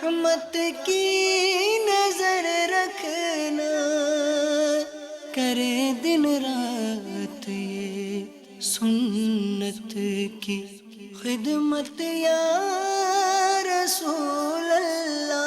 رحمت کی نظر رکھنا، کرے دن رات یہ سنت کی خدمت یا رسول اللہ۔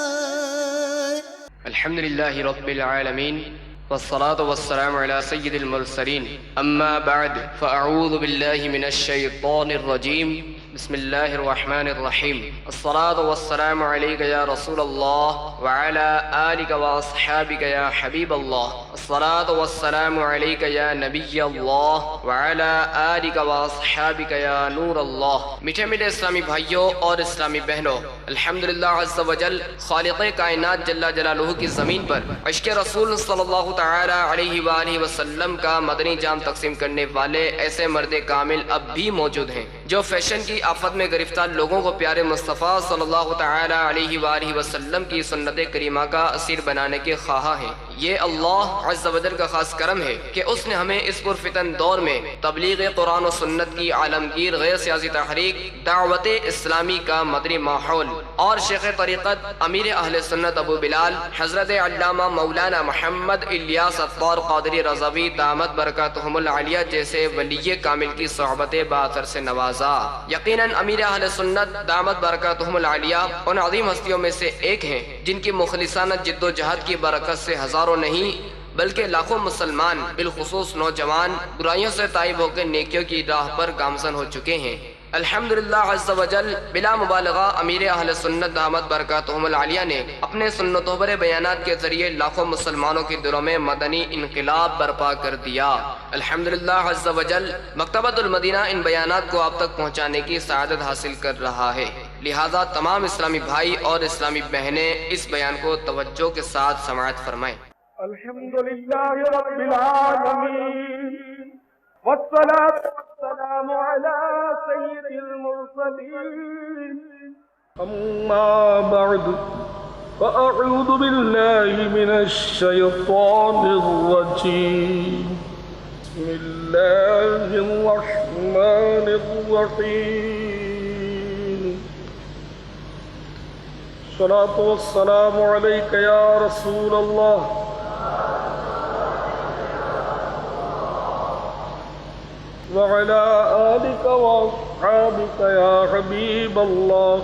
الحمد للہ رب العالمین والصلاة والسلام على سید المرسلین، اما بعد فاعوذ باللہ من الشیطان الرجیم، بسم اللہ الرحمن الرحیم۔ الصلاة والسلام علیک یا رسول اللہ وعلى آلک واصحابک یا حبیب اللہ۔ الصلاة والسلام علیک یا نبی اللہ وعلى آلک واصحابک یا نور اللہ۔ میٹھے میٹھے اسلامی بھائیوں اور اسلامی بہنوں، الحمدللہ عز و جل خالق کائنات جل جلالہ کی زمین پر عشق رسول صلی اللہ تعالی علیہ وآلہ وسلم کا مدنی جام تقسیم کرنے والے ایسے مرد کامل اب بھی موجود ہیں جو فیشن کی آفت میں گرفتار لوگوں کو پیارے مصطفیٰ صلی اللہ تعالی علیہ وآلہ وسلم کی سنت کریمہ کا اسیر بنانے کے خواہاں ہیں۔ یہ اللہ عز و جل کا خاص کرم ہے کہ اس نے ہمیں اس پرفتن دور میں تبلیغ قرآن و سنت کی عالمگیر غیر سیاسی تحریک، دعوت اسلامی کا مدنی ماحول اور شیخ طریقت امیر اہل سنت ابو بلال حضرت علامہ مولانا محمد الیاس عطار قادری رضوی دامت برکاتہم العالیہ جیسے ولی کامل کی صحبت باثر سے نوازا۔ یقیناً امیر اہل سنت دامت برکاتہم العالیہ ان عظیم ہستیوں میں سے ایک ہیں جن کی مخلصانہ جد و جہد کی برکت سے ہزاروں نہیں بلکہ لاکھوں مسلمان بالخصوص نوجوان برائیوں سے تائب ہو کے نیکیوں کی راہ پر گامزن ہو چکے ہیں۔ الحمدللہ عز و جل بلا مبالغہ امیر اہل سنت دامت برکاتہم العالیہ نے اپنے سنت و بر بیانات کے ذریعے لاکھوں مسلمانوں کے دلوں میں مدنی انقلاب برپا کر دیا۔ الحمدللہ عز و جل مکتبۃ المدینہ ان بیانات کو آپ تک پہنچانے کی سعادت حاصل کر رہا ہے، لہذا تمام اسلامی بھائی اور اسلامی بہنیں اس بیان کو توجہ کے ساتھ سماعت فرمائیں۔ الحمدللہ رب العالمین والصلاة والسلام على سید المرسلین، اما بعد فاعوذ باللہ من الشیطان الرجیم، بسم اللہ الرحمن الرحیم۔ الصلاة والسلام علیک یا رسول اللہ وعلى آلك وأصحابك يا حبيب الله،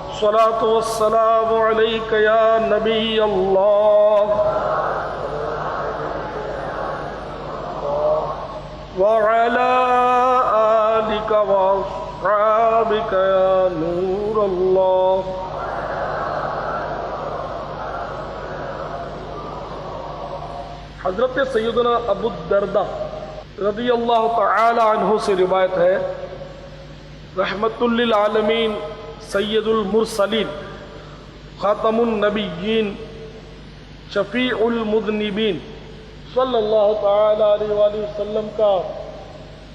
الصلاة والسلام عليك يا نبي الله وعلى آلك وأصحابك يا نور الله۔ حضرت سیدنا ابو الدرداء رضی اللہ تعالی عنہ سے روایت ہے، رحمت للعالمین سید المرسلین خاتم النبیین شفیع المذنبین صلی اللہ تعالی علیہ وآلہ وسلم کا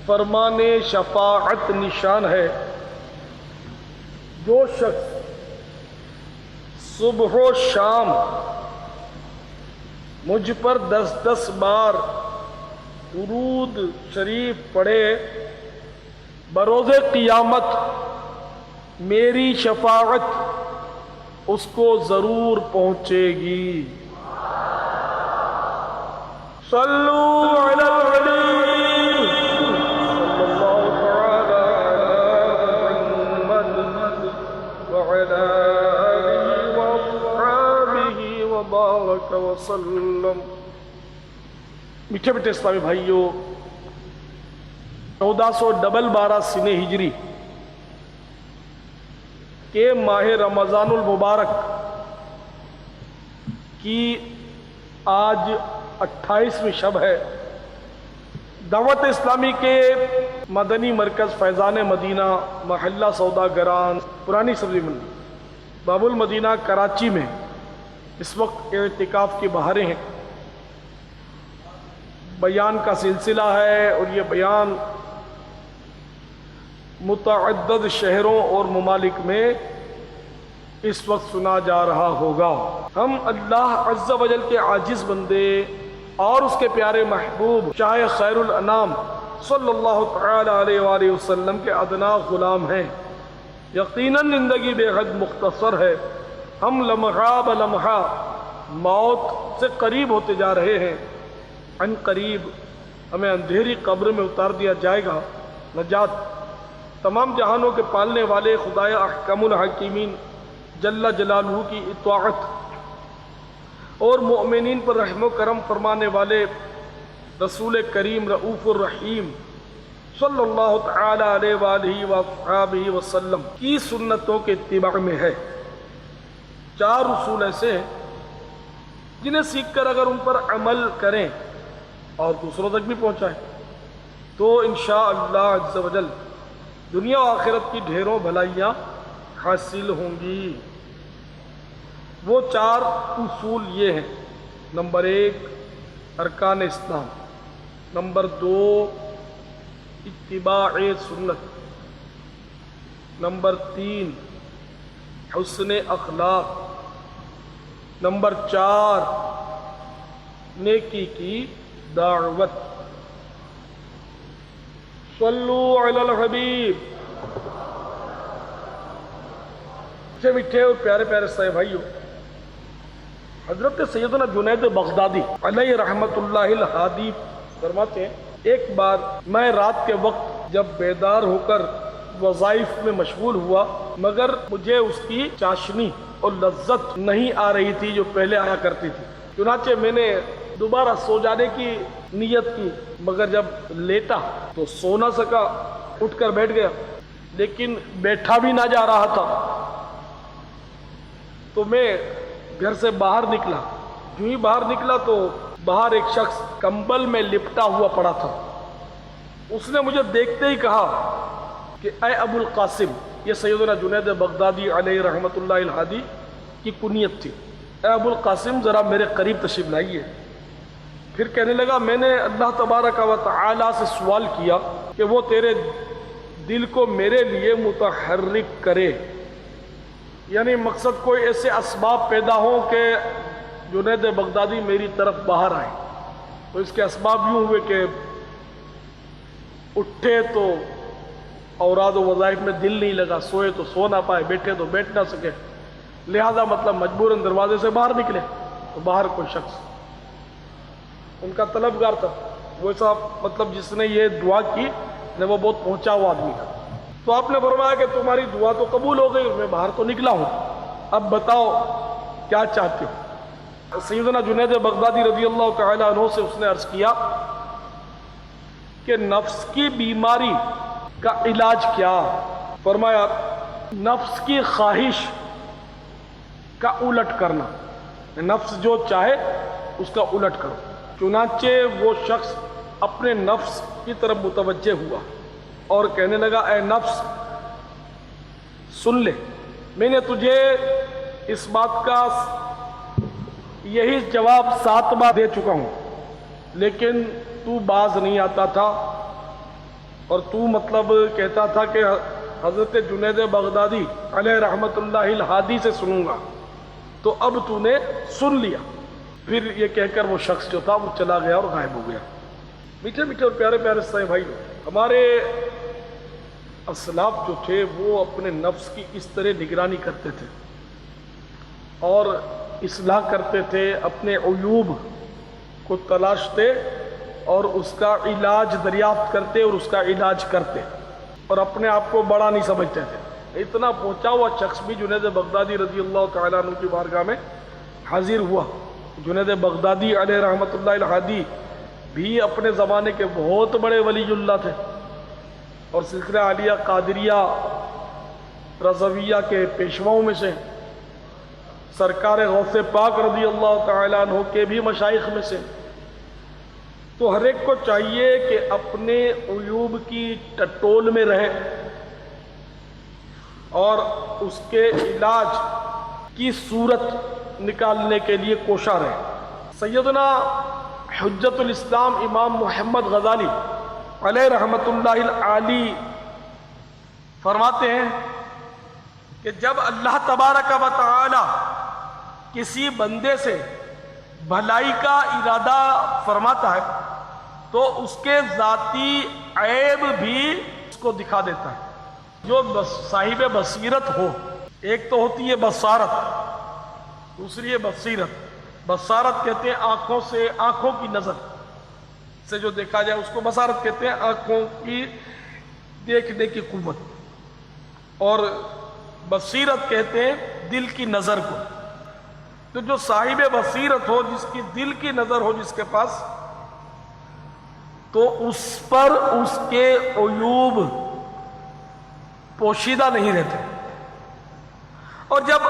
فرمان شفاعت نشان ہے، جو شخص صبح و شام مجھ پر 10 بار درود شریف پڑھے، بروز قیامت میری شفاعت اس کو ضرور پہنچے گی۔ صلو علی الحبیب صلی اللہ تعالی علی محمد وعلی آلہ واصحابہ وبارک وسلم۔ میٹھے میٹھے اسلامی بھائیوں، 1412 سنہ ہجری کے ماہ رمضان المبارک کی آج 28ویں شب ہے۔ دعوت اسلامی کے مدنی مرکز فیضان مدینہ محلہ سودا گران پرانی سبزی منڈی باب المدینہ کراچی میں اس وقت اعتکاف کی بہاریں ہیں، بیان کا سلسلہ ہے، اور یہ بیان متعدد شہروں اور ممالک میں اس وقت سنا جا رہا ہوگا۔ ہم اللہ عز و جل کے عاجز بندے اور اس کے پیارے محبوب شاہ خیر الانام صلی اللہ تعالی علیہ وآلہ وسلم کے ادنا غلام ہیں۔ یقیناً زندگی بے حد مختصر ہے، ہم لمحہ بلمحہ موت سے قریب ہوتے جا رہے ہیں۔ عن قریب ہمیں اندھیری قبر میں اتار دیا جائے گا۔ نجات تمام جہانوں کے پالنے والے خدائے احکم الحکیمین جل جلالہ کی اطاعت اور مؤمنین پر رحم و کرم فرمانے والے رسول کریم رؤوف الرحیم صلی اللہ تعالی علیہ وآلہ وصحبہ وسلم کی سنتوں کے اتباع میں ہے۔ 4 اصول ایسے ہیں جنہیں سیکھ کر اگر ان پر عمل کریں اور دوسروں تک بھی پہنچائیں تو انشاءاللہ عز و جل دنیا و آخرت کی ڈھیروں بھلائیاں حاصل ہوں گی۔ وہ 4 اصول یہ ہیں: نمبر 1 ارکان اسلام، نمبر 2 اتباع سنت، نمبر 3 حسن اخلاق، نمبر 4 نیکی کی دعوت۔ صلو علی الحبیب۔ اچھے میٹھے اور پیارے پیارے صاحب بھائیو، حضرت سیدنا جنید بغدادی علیہ رحمت اللہ الہادی فرماتے ہیں، ایک بار میں رات کے وقت جب بیدار ہو کر وظائف میں مشغول ہوا مگر مجھے اس کی چاشنی اور لذت نہیں آ رہی تھی جو پہلے آیا کرتی تھی، چنانچہ میں نے دوبارہ سو جانے کی نیت کی مگر جب لیٹا تو سو نہ سکا، اٹھ کر بیٹھ گیا لیکن بیٹھا بھی نہ جا رہا تھا، تو میں گھر سے باہر نکلا۔ جو ہی باہر نکلا تو باہر ایک شخص کمبل میں لپٹا ہوا پڑا تھا۔ اس نے مجھے دیکھتے ہی کہا کہ اے ابو القاسم، یہ سیدنا جنید بغدادی علیہ رحمت اللہ الہادی کی کنیت تھی، اے ابو القاسم ذرا میرے قریب تشریف لائیے۔ پھر کہنے لگا میں نے اللہ تبارک و تعالی سے سوال کیا کہ وہ تیرے دل کو میرے لیے متحرک کرے، یعنی مقصد کوئی ایسے اسباب پیدا ہوں کہ جنید بغدادی میری طرف باہر آئے۔ تو اس کے اسباب یوں ہوئے کہ اٹھے تو اوراد و وظائف میں دل نہیں لگا، سوئے تو سو نہ پائے، بیٹھے تو بیٹھ نہ سکے، لہذا مطلب مجبوراً دروازے سے باہر نکلے تو باہر کوئی شخص ان کا طلبگار تھا، وہ ایسا مطلب جس نے یہ دعا کی نے وہ بہت پہنچا ہوا آدمی تھا۔ تو آپ نے فرمایا کہ تمہاری دعا تو قبول ہو گئی، میں باہر تو نکلا ہوں، اب بتاؤ کیا چاہتے ہو۔ سیدنا جنید بغدادی رضی اللہ تعالی عنہ سے اس نے عرض کیا کہ نفس کی بیماری کا علاج کیا؟ فرمایا نفس کی خواہش کا الٹ کرنا، نفس جو چاہے اس کا الٹ کرو۔ چنانچہ وہ شخص اپنے نفس کی طرف متوجہ ہوا اور کہنے لگا اے نفس سن لے، میں نے تجھے اس بات کا یہی جواب 7 بار دے چکا ہوں لیکن تو باز نہیں آتا تھا اور تو مطلب کہتا تھا کہ حضرت جنید بغدادی علیہ رحمت اللہ الہادی سے سنوں گا، تو اب تو نے سن لیا۔ پھر یہ کہہ کر وہ شخص جو تھا وہ چلا گیا اور غائب ہو گیا۔ میٹھے میٹھے اور پیارے پیارے صاحب بھائی، ہمارے اسلاف جو تھے وہ اپنے نفس کی اس طرح نگرانی کرتے تھے اور اصلاح کرتے تھے، اپنے عیوب کو تلاشتے اور اس کا علاج دریافت کرتے اور اس کا علاج کرتے اور اپنے آپ کو بڑا نہیں سمجھتے تھے۔ اتنا پہنچا ہوا شخص بھی جنید بغدادی رضی اللہ تعالیٰ عنہ کی بارگاہ میں حاضر ہوا۔ جنید بغدادی علیہ رحمت اللہ الہادی بھی اپنے زمانے کے بہت بڑے ولی اللہ تھے اور سلسلہ عالیہ قادریہ رضویہ کے پیشواؤں میں سے، سرکار غوث پاک رضی اللہ تعالیٰ عنہ کے بھی مشائخ میں سے۔ تو ہر ایک کو چاہیے کہ اپنے عیوب کی ٹٹول میں رہے اور اس کے علاج کی صورت نکالنے کے لیے کوشاں رہے۔ سیدنا حجت الاسلام امام محمد غزالی علیہ رحمت اللہ العالی فرماتے ہیں کہ جب اللہ تبارک و تعالی کسی بندے سے بھلائی کا ارادہ فرماتا ہے تو اس کے ذاتی عیب بھی اس کو دکھا دیتا ہے۔ جو صاحب بصیرت ہو، ایک تو ہوتی ہے بصارت، دوسری ہے بصیرت۔ بصارت کہتے ہیں آنکھوں سے، آنکھوں کی نظر سے جو دیکھا جائے اس کو بصارت کہتے ہیں، آنکھوں کی دیکھنے کی قوت، اور بصیرت کہتے ہیں دل کی نظر کو۔ تو جو صاحب بصیرت ہو، جس کی دل کی نظر ہو جس کے پاس، تو اس پر اس کے عیوب پوشیدہ نہیں رہتے، اور جب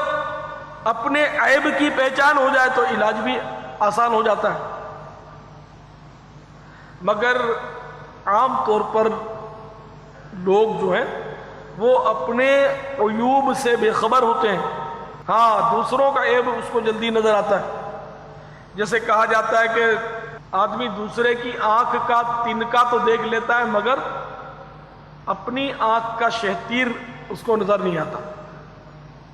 اپنے عیب کی پہچان ہو جائے تو علاج بھی آسان ہو جاتا ہے۔ مگر عام طور پر لوگ جو ہیں وہ اپنے عیوب سے بے خبر ہوتے ہیں، ہاں دوسروں کا عیب اس کو جلدی نظر آتا ہے۔ جیسے کہا جاتا ہے کہ آدمی دوسرے کی آنکھ کا تنکا تو دیکھ لیتا ہے مگر اپنی آنکھ کا شہتیر اس کو نظر نہیں آتا۔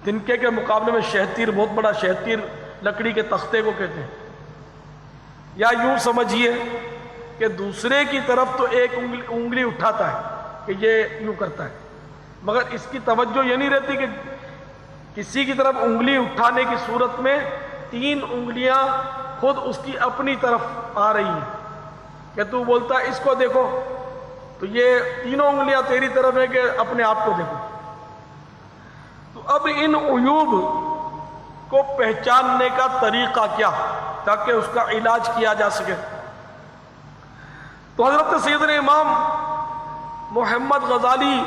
تنکے کے مقابلے میں شہتیر، بہت بڑا شہتیر لکڑی کے تختے کو کہتے ہیں۔ یا یوں سمجھیے کہ دوسرے کی طرف تو ایک انگلی اٹھاتا ہے کہ یہ یوں کرتا ہے، مگر اس کی توجہ یہ نہیں رہتی کہ کسی کی طرف انگلی اٹھانے کی صورت میں 3 انگلیاں خود اس کی اپنی طرف آ رہی ہیں، کہ تو بولتا ہے اس کو دیکھو تو یہ 3 انگلیاں تیری طرف ہے کہ اپنے آپ کو دیکھو۔ تو اب ان عیوب کو پہچاننے کا طریقہ کیا تاکہ اس کا علاج کیا جا سکے؟ تو حضرت سیدنا امام محمد غزالی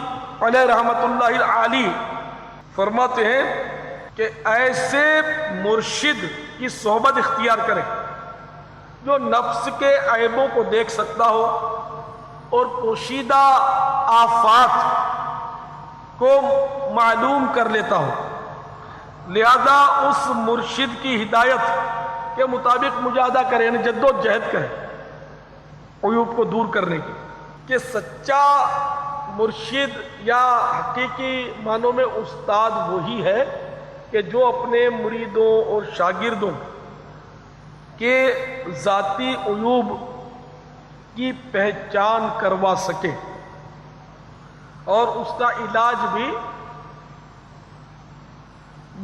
علیہ رحمۃ اللہ العالی فرماتے ہیں کہ ایسے مرشد کی صحبت اختیار کرے جو نفس کے عیبوں کو دیکھ سکتا ہو اور پوشیدہ آفات کو معلوم کر لیتا ہو، لہذا اس مرشد کی ہدایت کے مطابق مجاہدہ کرے، یعنی جد و جہد کرے عیوب کو دور کرنے کی۔ کہ سچا مرشد یا حقیقی معنوں میں استاد وہی ہے کہ جو اپنے مریدوں اور شاگردوں کے ذاتی عیوب کی پہچان کروا سکے اور اس کا علاج بھی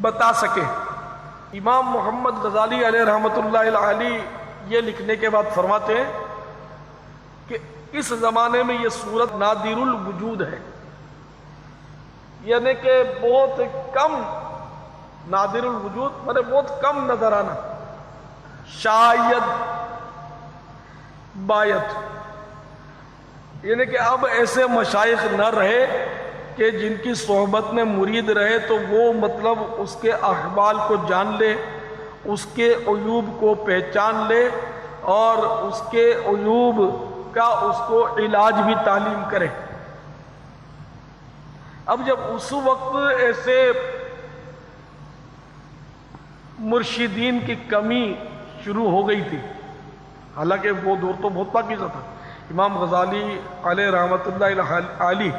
بتا سکے۔ امام محمد غزالی علیہ رحمۃ اللہ العالی یہ لکھنے کے بعد فرماتے ہیں کہ اس زمانے میں یہ صورت نادر الوجود ہے، یعنی کہ بہت کم، نادر الوجود مطلب بہت کم نظر آنا، شاید باید، یعنی کہ اب ایسے مشائخ نہ رہے کہ جن کی صحبت میں مرید رہے تو وہ مطلب اس کے احوال کو جان لے، اس کے عیوب کو پہچان لے اور اس کے عیوب کا اس کو علاج بھی تعلیم کرے۔ اب جب اس وقت ایسے مرشدین کی کمی شروع ہو گئی تھی، حالانکہ وہ دور تو بہت پاکیزہ تھا۔ امام غزالی علیہ رحمۃ اللہ علی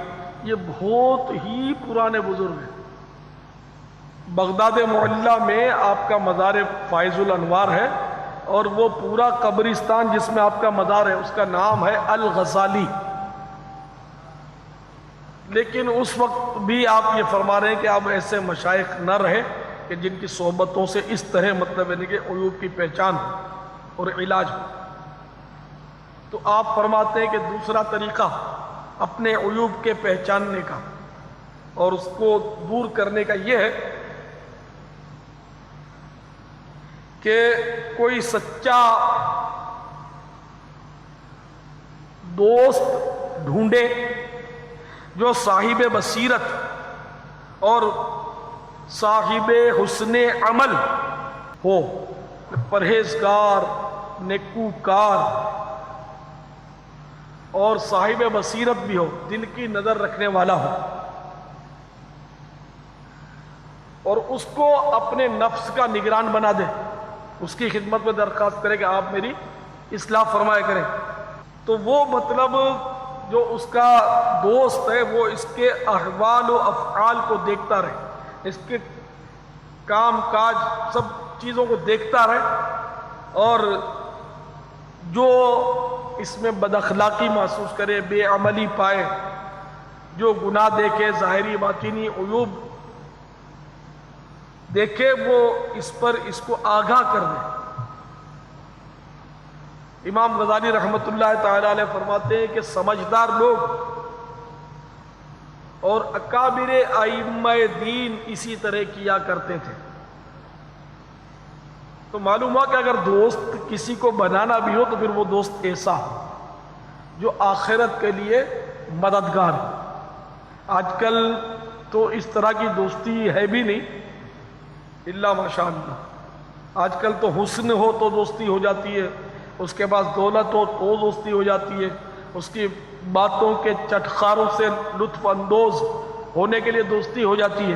یہ بہت ہی پرانے بزرگ ہیں۔ بغداد معلیٰ میں آپ کا مزار فائز الانوار ہے، اور وہ پورا قبرستان جس میں آپ کا مزار ہے اس کا نام ہے الغزالی۔ لیکن اس وقت بھی آپ یہ فرما رہے ہیں کہ اب ایسے مشائخ نہ رہے کہ جن کی صحبتوں سے اس طرح مطلب یعنی کہ عیوب کی پہچان اور علاج ہو۔ تو آپ فرماتے ہیں کہ دوسرا طریقہ اپنے عیوب کے پہچاننے کا اور اس کو دور کرنے کا یہ ہے کہ کوئی سچا دوست ڈھونڈے جو صاحب بصیرت اور صاحب حسن عمل ہو، پرہیزگار، نیکوکار اور صاحب بصیرت بھی ہو، دل کی نظر رکھنے والا ہو، اور اس کو اپنے نفس کا نگران بنا دے، اس کی خدمت میں درخواست کرے کہ آپ میری اصلاح فرمایا کریں۔ تو وہ مطلب جو اس کا دوست ہے وہ اس کے احوال و افعال کو دیکھتا رہے، اس کے کام کاج سب چیزوں کو دیکھتا رہے، اور جو اس میں بد اخلاقی محسوس کرے، بے عملی پائے، جو گناہ دیکھے، ظاہری باطنی عیوب دیکھے، وہ اس پر اس کو آگاہ کر دے۔ امام غزالی رحمۃ اللہ تعالی علیہ فرماتے ہیں کہ سمجھدار لوگ اور اکابر ائمہ دین اسی طرح کیا کرتے تھے۔ تو معلوم ہوا کہ اگر دوست کسی کو بنانا بھی ہو تو پھر وہ دوست ایسا ہو جو آخرت کے لیے مددگار ہو۔ آج کل تو اس طرح کی دوستی ہے بھی نہیں، الا ماشاء اللہ۔ آج کل تو حسن ہو تو دوستی ہو جاتی ہے، اس کے پاس دولت ہو تو دوستی ہو جاتی ہے، اس کی باتوں کے چٹخاروں سے لطف اندوز ہونے کے لیے دوستی ہو جاتی ہے،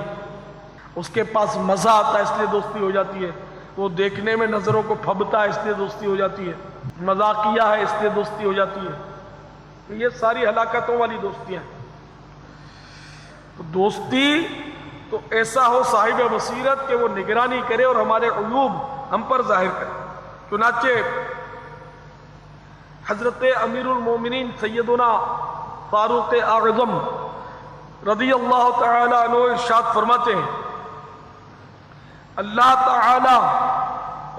اس کے پاس مزہ آتا ہے اس لیے دوستی ہو جاتی ہے، وہ دیکھنے میں نظروں کو پھبتا ہے اس لیے دوستی ہو جاتی ہے، مذاقیہ ہے اس لیے دوستی ہو جاتی ہے۔ تو یہ ساری ہلاکتوں والی دوستیاں ہیں۔ تو دوستی تو ایسا ہو صاحب بصیرت کہ وہ نگرانی کرے اور ہمارے عیوب ہم پر ظاہر کرے۔ چنانچہ حضرت امیر المومنین سیدنا فاروق اعظم رضی اللہ تعالی عنہ ارشاد فرماتے ہیں، اللہ تعالی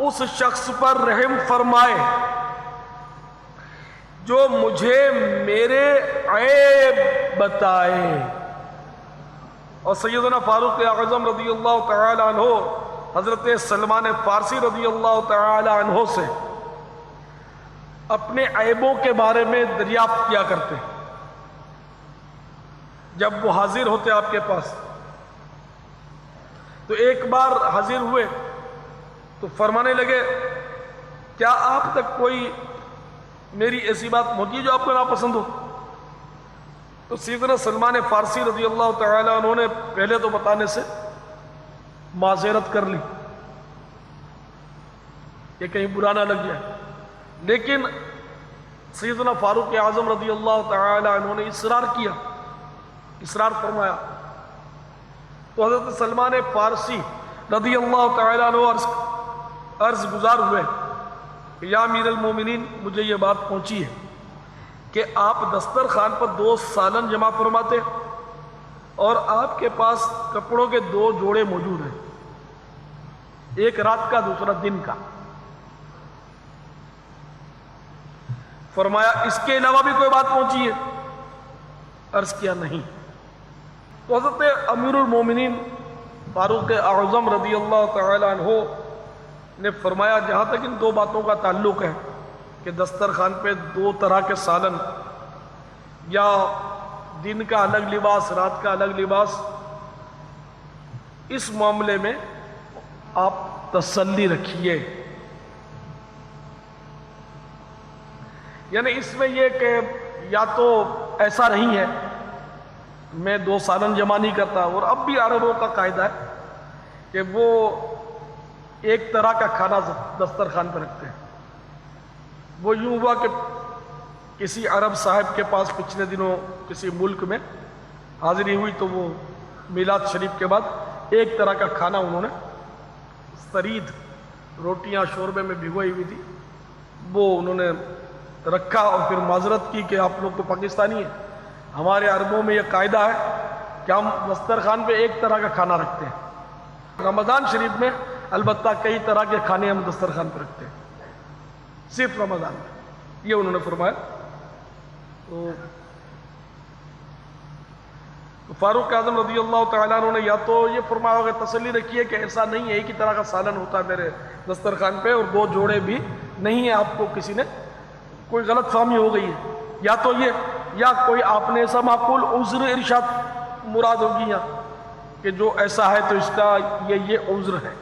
اس شخص پر رحم فرمائے جو مجھے میرے عیب بتائے۔ اور سیدنا فاروق اعظم رضی اللہ تعالی عنہ حضرت سلمان فارسی رضی اللہ تعالی عنہ سے اپنے عیبوں کے بارے میں دریافت کیا کرتے، جب وہ حاضر ہوتے آپ کے پاس۔ تو ایک بار حاضر ہوئے تو فرمانے لگے، کیا آپ تک کوئی میری ایسی بات پہنچی ہے جو آپ کو ناپسند ہو؟ تو سیدنا سلمان فارسی رضی اللہ تعالی عنہ نے پہلے تو بتانے سے معذرت کر لی کہ کہیں برا نہ لگ جائے، لیکن سیدنا فاروق اعظم رضی اللہ تعالی عنہ نے اصرار فرمایا۔ تو حضرت سلمان فارسی رضی اللہ تعالی عنہ عرض گزار ہوئے کہ یا امیر المومنین، مجھے یہ بات پہنچی ہے کہ آپ دسترخوان پر 2 سالن جمع فرماتے اور آپ کے پاس کپڑوں کے 2 جوڑے موجود ہیں، ایک رات کا دوسرا دن کا۔ فرمایا اس کے علاوہ بھی کوئی بات پہنچی ہے؟ عرض کیا نہیں۔ تو حضرت امیر المومنین فاروق اعظم رضی اللہ تعالی عنہ نے فرمایا جہاں تک ان 2 باتوں کا تعلق ہے کہ دسترخوان پہ 2 طرح کے سالن یا دن کا الگ لباس رات کا الگ لباس، اس معاملے میں آپ تسلی رکھیے۔ یعنی اس میں یہ کہ یا تو ایسا نہیں ہے میں 2 سالن جمع نہیں کرتا، اور اب بھی عربوں کا قاعدہ ہے کہ وہ ایک طرح کا کھانا دسترخوان پہ رکھتے ہیں۔ وہ یوں ہوا کہ کسی عرب صاحب کے پاس پچھلے دنوں کسی ملک میں حاضری ہوئی، تو وہ میلاد شریف کے بعد ایک طرح کا کھانا انہوں نے سرید روٹیاں شوربے میں بھگوئی ہوئی تھی، وہ انہوں نے رکھا اور پھر معذرت کی کہ آپ لوگ تو پاکستانی ہیں، ہمارے عربوں میں یہ قاعدہ ہے کہ ہم دسترخوان پہ ایک طرح کا کھانا رکھتے ہیں۔ رمضان شریف میں البتہ کئی طرح کے کھانے ہم دسترخوان پہ رکھتے ہیں، صرف رمضان میں، یہ انہوں نے فرمایا۔ تو فاروق اعظم رضی اللہ تعالیٰ عنہ نے یا تو یہ فرمایا ہوگا تسلی رکھیے کہ ایسا نہیں ہے، ایک ہی طرح کا سالن ہوتا ہے میرے دسترخوان پہ اور 2 جوڑے بھی نہیں ہیں، آپ کو کسی نے کوئی غلط فہمی ہو گئی ہے، یا تو یہ یا کوئی آپ نے ایسا معقول عذر ارشاد مراد ہوگی یہاں کہ جو ایسا ہے تو اس کا یہ عذر ہے۔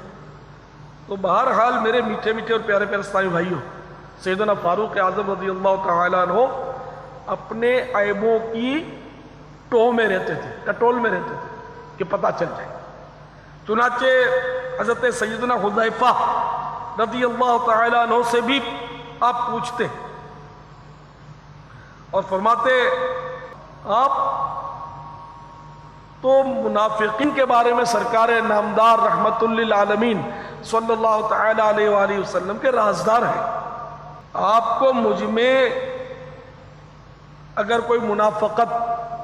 تو بہرحال میرے میٹھے میٹھے اور پیارے پیارے اسلامی بھائیوں، سیدنا فاروق اعظم رضی اللہ تعالیٰ عنہ اپنے عیبوں کی ٹو میں رہتے تھے، کٹول میں رہتے تھے کہ پتہ چل جائے۔ چنانچہ حضرت سیدنا حذیفہ رضی اللہ تعالیٰ عنہ سے بھی آپ پوچھتے اور فرماتے آپ تو منافقین کے بارے میں سرکار نامدار رحمت للعالمین صلی اللہ تعالی علیہ وآلہ وسلم کے رازدار ہیں، آپ کو مجھ میں اگر کوئی منافقت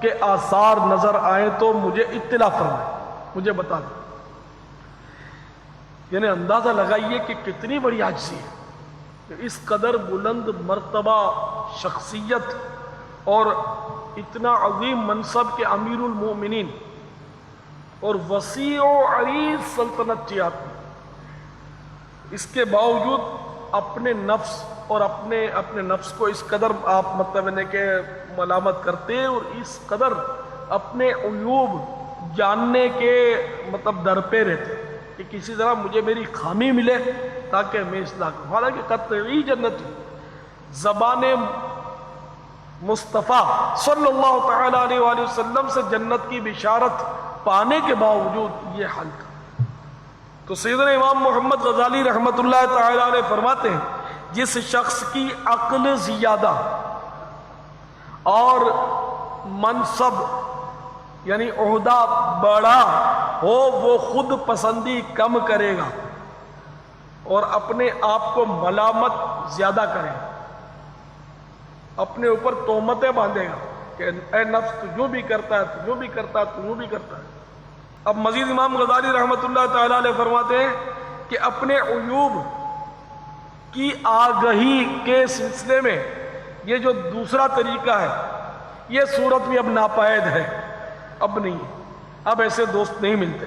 کے آثار نظر آئیں تو مجھے اطلاع فرمائیں، مجھے بتا دیں۔ یعنی اندازہ لگائیے کہ کتنی بڑی عاجزی ہے کہ اس قدر بلند مرتبہ شخصیت اور اتنا عظیم منصب کے امیر المومنین اور وسیع و عریض سلطنت کی آدمی، اس کے باوجود اپنے نفس اور اپنے نفس کو اس قدر آپ مطلب کہ ملامت کرتے اور اس قدر اپنے عیوب جاننے کے مطلب در پہ رہتے کہ کسی طرح مجھے میری خامی ملے تاکہ میں اصلاح کروں۔ حالانکہ قطعی جنت زبان مصطفیٰ صلی اللہ تعالیٰ علیہ وآلہ وسلم سے جنت کی بشارت پانے کے باوجود یہ حال تھا۔ تو سیدنا امام محمد غزالی رحمۃ اللہ تعالیٰ علیہ فرماتے ہیں جس شخص کی عقل زیادہ اور منصب یعنی عہدہ بڑا ہو وہ خود پسندی کم کرے گا اور اپنے آپ کو ملامت زیادہ کرے گا، اپنے اوپر تہمتیں باندھے گا کہ اے نفس تو یوں بھی کرتا ہے، تو یوں بھی کرتا ہے، تو یوں بھی کرتا ہے۔ اب مزید امام غزالی رحمۃ اللہ تعالیٰ علیہ فرماتے ہیں کہ اپنے عیوب کی آگہی کے سلسلے میں یہ جو دوسرا طریقہ ہے یہ صورت بھی اب ناپید ہے، اب نہیں، اب ایسے دوست نہیں ملتے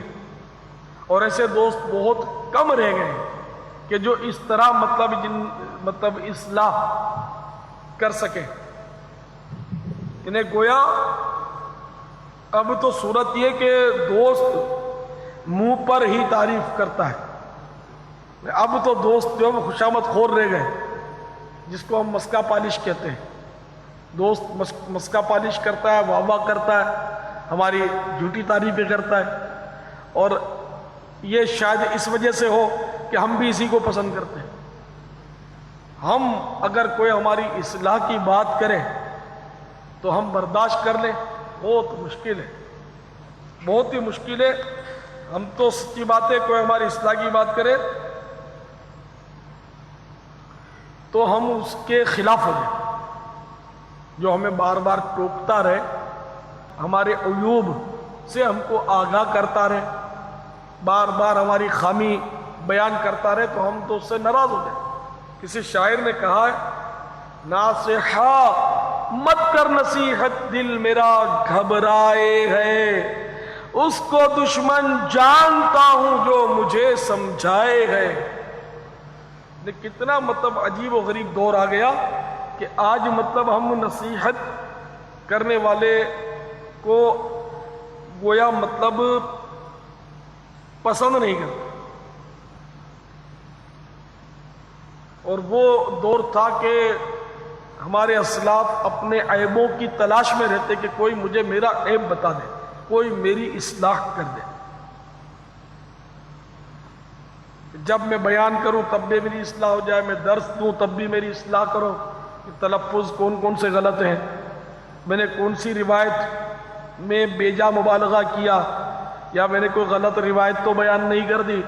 اور ایسے دوست بہت کم رہ گئے ہیں کہ جو اس طرح مطلب اصلاح کر سکے۔ انہیں گویا اب تو صورت یہ کہ دوست منہ پر ہی تعریف کرتا ہے، اب تو دوست جو خوشامد خور رہ گئے جس کو ہم مسکا پالش کہتے ہیں۔ دوست مسکا پالش کرتا ہے، واہ واہ کرتا ہے، ہماری جھوٹی تعریفیں کرتا ہے، اور یہ شاید اس وجہ سے ہو کہ ہم بھی اسی کو پسند کرتے ہیں۔ ہم اگر کوئی ہماری اصلاح کی بات کرے تو ہم برداشت کر لیں، بہت مشکل ہے، بہت ہی مشکل ہے۔ ہم تو سچی بات ہے کوئی ہماری اصلاح کی بات کرے تو ہم اس کے خلاف ہو جائیں، جو ہمیں بار بار ٹوکتا رہے، ہمارے عیوب سے ہم کو آگاہ کرتا رہے، بار بار ہماری خامی بیان کرتا رہے تو ہم تو اس سے ناراض ہو جائیں۔ کسی شاعر نے کہا ہے ناصحا مت کر نصیحت دل میرا گھبرائے ہے، اس کو دشمن جانتا ہوں جو مجھے سمجھائے ہے۔ کتنا مطلب عجیب و غریب دور آ گیا کہ آج مطلب ہم نصیحت کرنے والے کو گویا مطلب پسند نہیں کرتے، اور وہ دور تھا کہ ہمارے اسلاف اپنے عیبوں کی تلاش میں رہتے کہ کوئی مجھے میرا عیب بتا دے، کوئی میری اصلاح کر دے، جب میں بیان کروں تب بھی میری اصلاح ہو جائے، میں درس دوں تب بھی میری اصلاح کرو کہ تلفظ کون کون سے غلط ہیں، میں نے کون سی روایت میں بیجا مبالغہ کیا، یا میں نے کوئی غلط روایت تو بیان نہیں کر دی،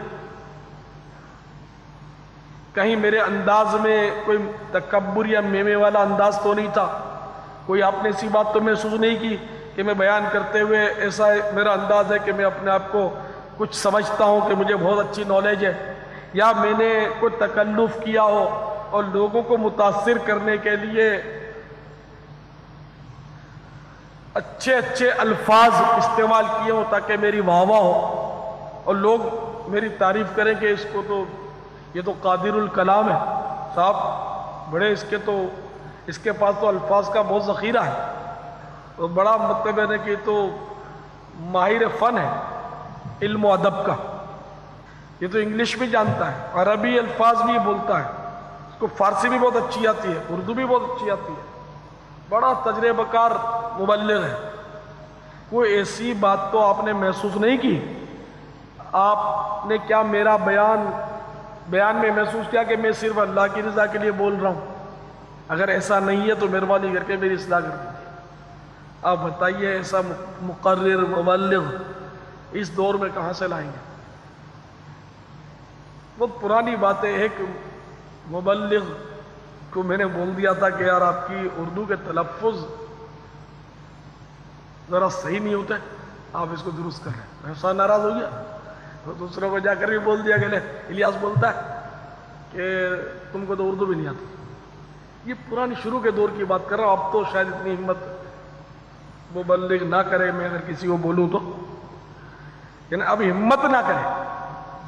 کہیں میرے انداز میں کوئی تکبر یا میمے والا انداز تو نہیں تھا، کوئی آپ نے ایسی بات تو محسوس نہیں کی کہ میں بیان کرتے ہوئے ایسا میرا انداز ہے کہ میں اپنے آپ کو کچھ سمجھتا ہوں کہ مجھے بہت اچھی نالج ہے، یا میں نے کوئی تکلف کیا ہو اور لوگوں کو متاثر کرنے کے لیے اچھے اچھے الفاظ استعمال کیے ہوں تاکہ میری واہ واہ ہو اور لوگ میری تعریف کریں کہ اس کو تو یہ تو قادر الکلام ہے صاحب، بڑے اس کے پاس تو الفاظ کا بہت ذخیرہ ہے، اور بڑا مطلب ہے کہ تو ماہر فن ہے علم و ادب کا، یہ تو انگلش بھی جانتا ہے، عربی الفاظ بھی بولتا ہے، اس کو فارسی بھی بہت اچھی آتی ہے، اردو بھی بہت اچھی آتی ہے، بڑا تجربہ کار مبلغ ہے۔ کوئی ایسی بات تو آپ نے محسوس نہیں کی، آپ نے کیا میرا بیان میں محسوس کیا کہ میں صرف اللہ کی رضا کے لیے بول رہا ہوں؟ اگر ایسا نہیں ہے تو مہربانی کر کے میری اصلاح کر دیجیے۔ آپ بتائیے ایسا مقرر مبلغ اس دور میں کہاں سے لائیں گے؟ بہت پرانی بات ہے، ایک مبلغ کو میں نے بول دیا تھا کہ یار آپ کی اردو کے تلفظ ذرا صحیح نہیں ہوتا ہے، آپ اس کو درست کر رہے ہیں. میں سا ناراض ہو گیا تو دوسروں کو جا کر بھی بول دیا کہ لے الیاس بولتا ہے کہ تم کو تو اردو بھی نہیں آتی. یہ پرانی شروع کے دور کی بات کر رہا ہوں. اب تو شاید اتنی ہمت مبلغ نہ کرے میں اگر کسی کو بولوں تو، یعنی اب ہمت نہ کرے،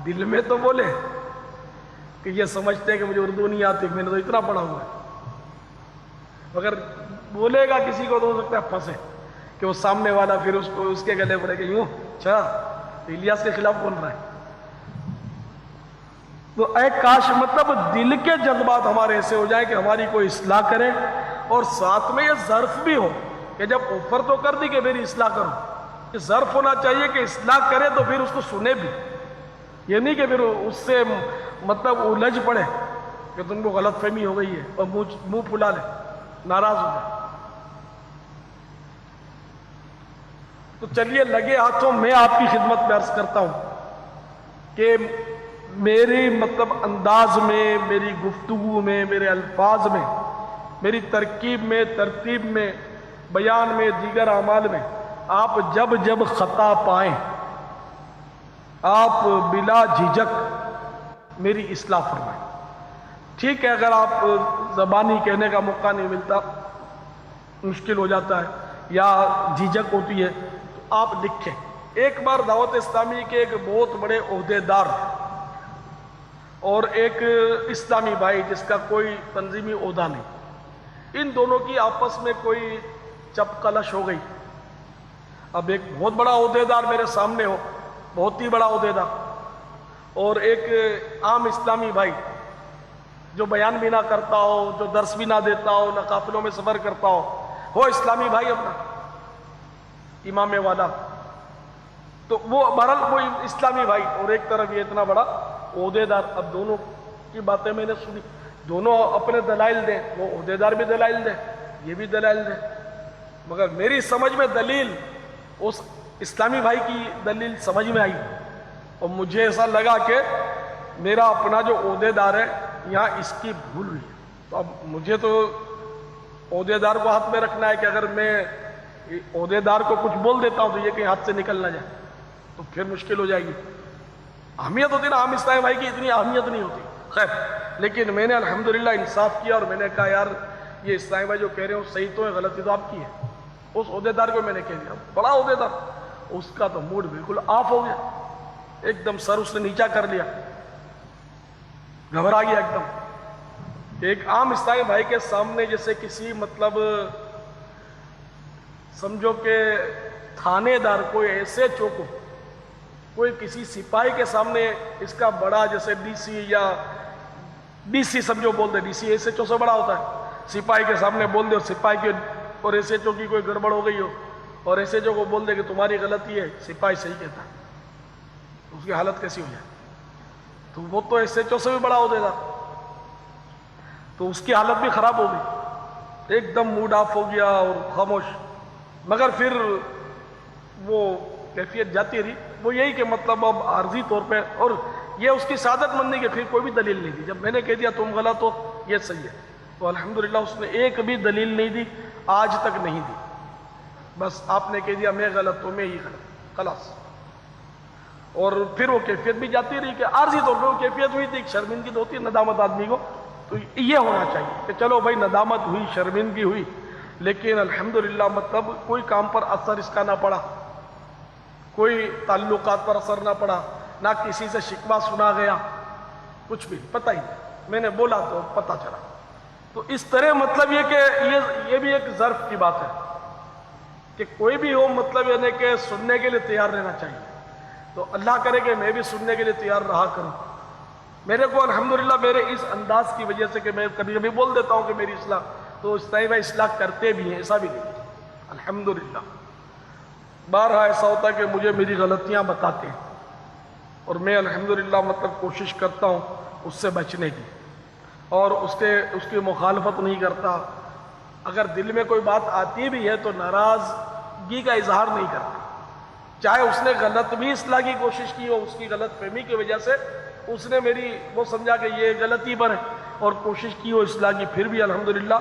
دل میں تو بولے کہ یہ سمجھتے ہیں کہ مجھے اردو نہیں آتی، میں نے تو اتنا پڑھا ہوا ہے. مگر بولے گا کسی کو تو ہو سکتا ہے پھنسے کہ وہ سامنے والا پھر اس کو اس کے گلے پڑے کہ یوں اچھا الیاس کے خلاف بول رہا ہے. تو اے کاش مطلب دل کے جذبات ہمارے ایسے ہو جائیں کہ ہماری کوئی اصلاح کرے، اور ساتھ میں یہ ظرف بھی ہو کہ جب آفر تو کر دی کہ میری اصلاح کرو، یہ ظرف ہونا چاہیے کہ اصلاح کرے تو پھر اس کو سنے بھی. یہ نہیں کہ پھر اس سے مطلب الجھ پڑے کہ تم کو غلط فہمی ہو گئی ہے اور منہ پھلا لے، ناراض ہو جائے. تو چلیے لگے ہاتھوں میں آپ کی خدمت میں عرض کرتا ہوں کہ میری مطلب انداز میں، میری گفتگو میں، میرے الفاظ میں، میری ترکیب میں، ترتیب میں، بیان میں، دیگر اعمال میں آپ جب جب خطا پائیں آپ بلا جھجک میری اصلاح فرمائیں. ٹھیک ہے اگر آپ زبانی کہنے کا موقع نہیں ملتا، مشکل ہو جاتا ہے یا جھجک ہوتی ہے تو آپ لکھیں. ایک بار دعوت اسلامی کے ایک بہت بڑے عہدے دار اور ایک اسلامی بھائی جس کا کوئی تنظیمی عہدہ نہیں، ان دونوں کی آپس میں کوئی چپ کلش ہو گئی. اب ایک بہت بڑا عہدے دار میرے سامنے ہو، بہت ہی بڑا عہدے دار، اور ایک عام اسلامی بھائی جو بیان بھی نہ کرتا ہو، جو درس بھی نہ دیتا ہو، نہ قافلوں میں سفر کرتا ہو اسلامی بھائی اپنا امام والا. تو وہ بہرحال وہ اسلامی بھائی، اور ایک طرف یہ اتنا بڑا عہدے دار. اب دونوں کی باتیں میں نے سنی، دونوں اپنے دلائل دیں، وہ عہدے دار بھی دلائل دیں، یہ بھی دلائل دیں. مگر میری سمجھ میں دلیل اس اسلامی بھائی کی دلیل سمجھ میں آئی، اور مجھے ایسا لگا کہ میرا اپنا جو عہدے دار ہے یہاں اس کی بھول ہوئی. تو اب مجھے تو عہدے دار کو ہاتھ میں رکھنا ہے کہ اگر میں عہدے دار کو کچھ بول دیتا ہوں تو یہ کہیں ہاتھ سے نکل نہ جائے تو پھر مشکل ہو جائے گی. اہمیت ہوتی نا، عام اسلامی بھائی کی اتنی اہمیت نہیں ہوتی. خیر، لیکن میں نے الحمدللہ انصاف کیا اور میں نے کہا یار یہ اسلامی بھائی جو کہہ رہے ہو صحیح تو ہے، غلطی تو آپ کی ہے. اس عہدے دار کو میں نے کہہ دیا، بڑا عہدے دار، اس کا تو موڈ بالکل آف ہو گیا، ایک دم سر اس نے نیچا کر لیا، گھبرا گیا ایک دم. ایک عام اسلامی بھائی کے سامنے جیسے کسی مطلب سمجھو کہ تھانے دار کوئی ایسے چوکو، کوئی کسی سپاہی کے سامنے اس کا بڑا جیسے ڈی سی یا ڈی سی سمجھو بول دے، D C S H O سے بڑا ہوتا ہے، سپاہی کے سامنے بول دے اور سپاہی کے اور ایس ایچ او کی کوئی گڑبڑ ہو گئی ہو اور ایس ایچ او کو بول دے کہ تمہاری غلطی ہے، سپاہی صحیح کہتا ہے، اس کی حالت کیسی ہو جائے؟ تو وہ تو ایس ایچ او سے بھی بڑا ہو دے گا، تو اس کی حالت بھی خراب ہو گئی، ایک دم موڈ آف ہو گیا اور خاموش. مگر پھر وہ کیفیت جاتی رہی، وہ یہی کہ مطلب اب عارضی طور پہ، اور یہ اس کی سعادت مندی کہ پھر کوئی بھی دلیل نہیں دی. جب میں نے کہہ دیا تم غلط ہو یہ صحیح ہے، تو الحمدللہ اس نے ایک بھی دلیل نہیں دی، آج تک نہیں دی. بس آپ نے کہہ دیا میں غلط ہوں، میں ہی غلط، خلاص. اور پھر وہ کیفیت بھی جاتی رہی کہ عارضی طور پہ وہ کیفیت ہوئی تھی، ایک شرمندگی تو ہوتی ہے ندامت آدمی کو. تو یہ ہونا چاہیے کہ چلو بھائی ندامت ہوئی، شرمندگی ہوئی، لیکن الحمدللہ مطلب کوئی کام پر اثر اس کا نہ پڑا، کوئی تعلقات پر اثر نہ پڑا، نہ کسی سے شکوہ سنا گیا، کچھ بھی پتہ ہی نہیں، میں نے بولا تو پتہ چلا. تو اس طرح مطلب یہ کہ یہ بھی ایک ظرف کی بات ہے کہ کوئی بھی ہو مطلب یعنی کہ سننے کے لیے تیار رہنا چاہیے. تو اللہ کرے کہ میں بھی سننے کے لیے تیار رہا کروں. میرے کو الحمدللہ میرے اس انداز کی وجہ سے کہ میں کبھی کبھی بول دیتا ہوں کہ میری اصلاح، تو اس طرح اصلاح کرتے بھی ہیں، ایسا بھی نہیں الحمدللہ. بارہا ایسا ہوتا ہے کہ مجھے میری غلطیاں بتاتے ہیں اور میں الحمدللہ مطلب کوشش کرتا ہوں اس سے بچنے کی، اور اس کی مخالفت نہیں کرتا. اگر دل میں کوئی بات آتی بھی ہے تو ناراضگی کا اظہار نہیں کرتا، چاہے اس نے غلط بھی اصلاح کی کوشش کی ہو، اس کی غلط فہمی کی وجہ سے اس نے میری وہ سمجھا کہ یہ غلطی پر ہے اور کوشش کی ہو اصلاح کی، پھر بھی الحمدللہ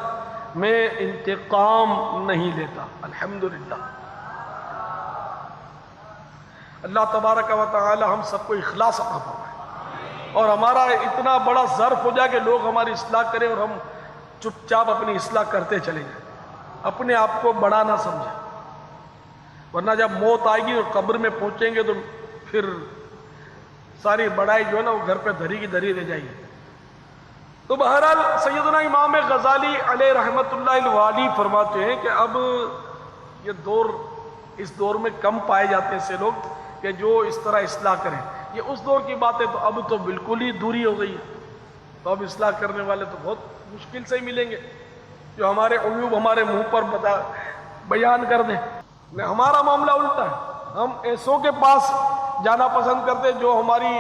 میں انتقام نہیں لیتا الحمدللہ. اللہ تبارک و تعالی ہم سب کو اخلاص عطا فرمائے اور ہمارا اتنا بڑا ظرف ہو جائے کہ لوگ ہماری اصلاح کریں اور ہم چپ چاپ اپنی اصلاح کرتے چلے جائیں، اپنے آپ کو بڑا نہ سمجھیں، ورنہ جب موت آئے گی اور قبر میں پہنچیں گے تو پھر ساری بڑائی جو ہے نا وہ گھر پہ دھری کی دھری رہ جائے گی۔ تو بہرحال سیدنا امام غزالی علیہ رحمت اللہ الوالی فرماتے ہیں کہ اب یہ اس دور میں کم پائے جاتے ہیں ایسے لوگ کہ جو اس طرح اصلاح کریں، یہ اس دور کی بات ہے، تو اب تو بالکل ہی دوری ہو گئی ہے، تو اب اصلاح کرنے والے تو بہت مشکل سے ہی ملیں گے جو ہمارے عیوب ہمارے منہ پر بیان کر دیں۔ ہمارا معاملہ الٹا ہے، ہم ایسوں کے پاس جانا پسند کرتے جو ہماری